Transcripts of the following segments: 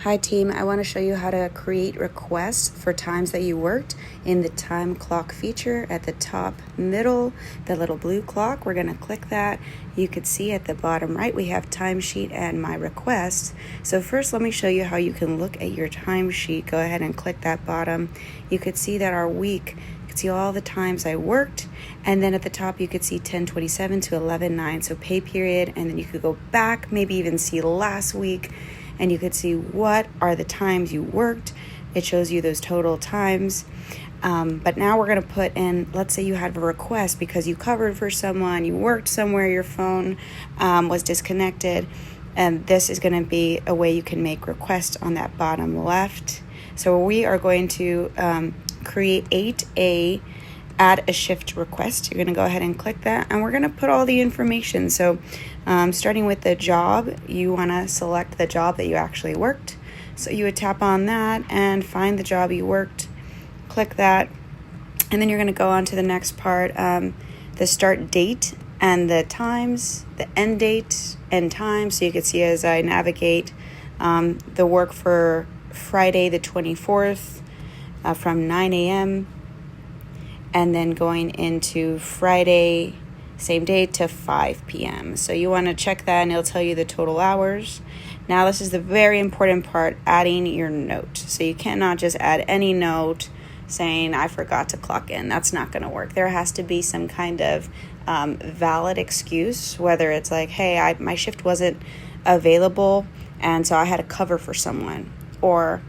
Hi team, I want to show you how to create requests for times that you worked in the time clock feature at the top middle, the little blue clock. We're going to click that. You could see at the bottom right we have timesheet and my requests. So first let me show you how you can look at your timesheet. Go ahead and click that bottom. You could see that our week, you could see all the times I worked, and then at the top you could see 10/27 to 11/9, so pay period, and then you could go back, maybe even see last week, and you could see what are the times you worked. It shows you those total times. But now we're going to put in, let's say you had a request because you covered for someone, you worked somewhere, your phone was disconnected, and this is going to be a way you can make requests on that bottom left. So we are going to create add a shift request. You're going to go ahead and click that, and we're going to put all the information. So starting with the job, you want to select the job that you actually worked. So you would tap on that and find the job you worked, click that, and then you're going to go on to the next part, the start date and the times, the end date and time. So you can see as I navigate the work for Friday the 24th from 9 a.m. and then going into Friday, same day, to 5 p.m. So you want to check that and it'll tell you the total hours. Now this is the very important part, adding your note. So you cannot just add any note saying I forgot to clock in. That's not going to work. There has to be some kind of valid excuse, whether it's like, hey, my shift wasn't available and so I had to cover for someone, or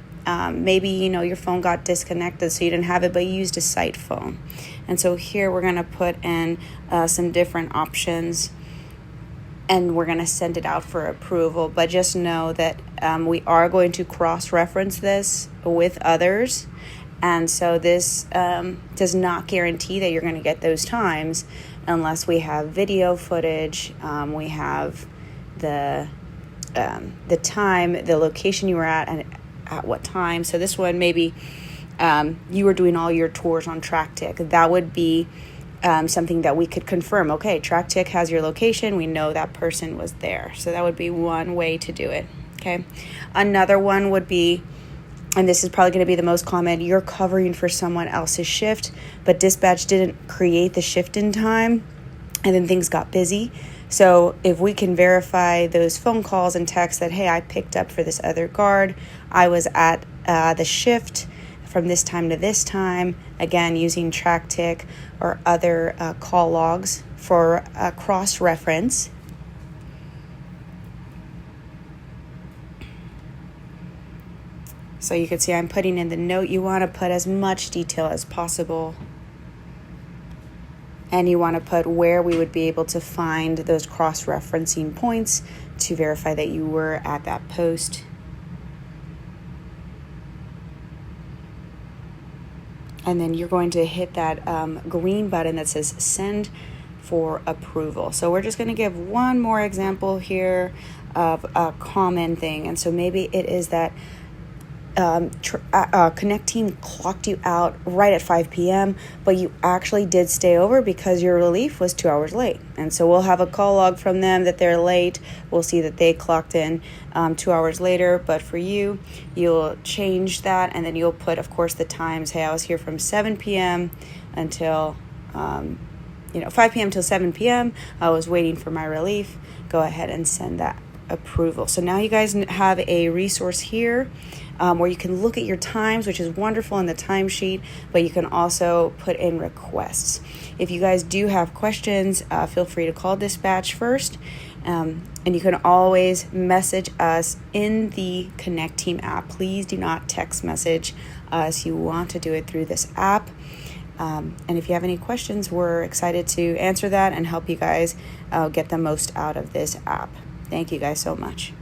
maybe your phone got disconnected so you didn't have it, but you used a site phone. And so here we're going to put in some different options, and we're going to send it out for approval. But just know that we are going to cross-reference this with others, and so this does not guarantee that you're going to get those times unless we have video footage, we have the time, the location you were at, and at what time. So this one, maybe you were doing all your tours on TrackTick. That would be something that we could confirm. Okay, TrackTick has your location. We know that person was there. So that would be one way to do it. Okay. Another one would be, and this is probably going to be the most common, you're covering for someone else's shift, but dispatch didn't create the shift in time, and then things got busy. So if we can verify those phone calls and texts that, hey, I picked up for this other guard, I was at the shift from this time to this time, again, using TrackTick or other call logs for cross-reference. So you can see I'm putting in the note. You want to put as much detail as possible. And you want to put where we would be able to find those cross-referencing points to verify that you were at that post. And then you're going to hit that green button that says send for approval. So we're just going to give one more example here of a common thing. And so maybe it is that Connect Team clocked you out right at 5 p.m., but you actually did stay over because your relief was 2 hours late. And so we'll have a call log from them that they're late. We'll see that they clocked in 2 hours later, but for you, you'll change that, and then you'll put, of course, the times. Hey, I was here from 7 p.m. until 5 p.m. till 7 p.m. I was waiting for my relief. Go ahead and send that approval. So now you guys have a resource here where you can look at your times, which is wonderful in the timesheet, but you can also put in requests. If you guys do have questions, feel free to call dispatch first, and you can always message us in the Connect Team app. Please do not text message us. You want to do it through this app. And if you have any questions, we're excited to answer that and help you guys get the most out of this app. Thank you guys so much.